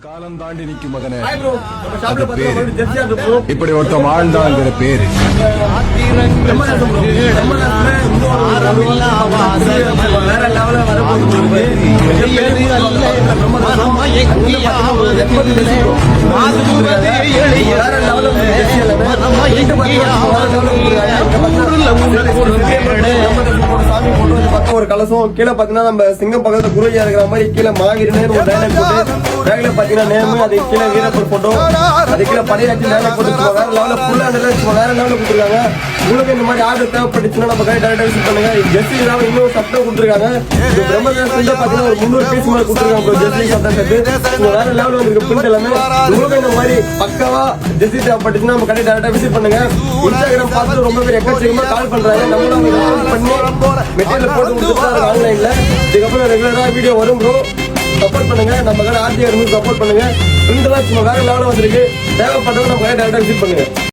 காலம் தாண்டி நிக்கும் மகனே இப்படி ஒருத்தம் ஆழ்ந்தாங்கிற பேரு ஒரு கலசம் கீழே பாத்தீங்கன்னா நம்ம சிங்கம் பக்கத்துல குருஜா இருக்கிற மாதிரி கீழே மாவீரனே ஒரு டைலாக் போட்டு பேக்ல பாத்தீங்கன்னா நேம் அது கீழே வீரப்பர் போட்டோ அது கீழே படையாட்சி டைலாக் போட்டு வேற லெவல ஃபுல்லா வேற லெவல கொடுத்துருக்காங்க. உங்களுக்கு இந்த மாதிரி ஆர்டர் தேவைப்பட்டுச்சுன்னா நம்ம கடை டேரக்டா விசிட் பண்ணுங்க. ஜெர்சி இல்லாம இன்னும் சட்டம் கொடுத்துருக்காங்க. பிரம்மதேசத்துல பாத்தீங்கன்னா ஒரு 300 பீஸ் மாதிரி கொடுத்துருக்காங்க. ஜெர்சி சட்டம் செட்டு வேற லெவல வந்து பிரிண்ட் எல்லாமே உங்களுக்கு இந்த மாதிரி பக்காவா ஜெர்சி தேவைப்பட்டுச்சுன்னா நம்ம கடை டேரக்டா விசிட் பண்ணுங்க. இன்ஸ்டாகிராம் பார்த்து ரொம்ப பேர் எக்கச்சக்கமா கால் பண்றாங்க. நம்மளும் பண்ணி மெட்டீரியல் போட்டு கொடுத்துருக்காங்க ஆன்லைன்ல. இதுக்கப்புறம் ரெகுலரா வீடியோ வரும் ப்ரோ. சப்போர்ட் பண்ணுங்க. நம்ம கடை ஆர்டிஆர் சப்போர்ட் பண்ணுங்க. பிரிண்ட் எல்லாம் வேற லெவல வந்திருக்கு. தேவைப்பட்டவங்க நம்ம கடை டேரக்டா விசிட் பண்ணுங்க.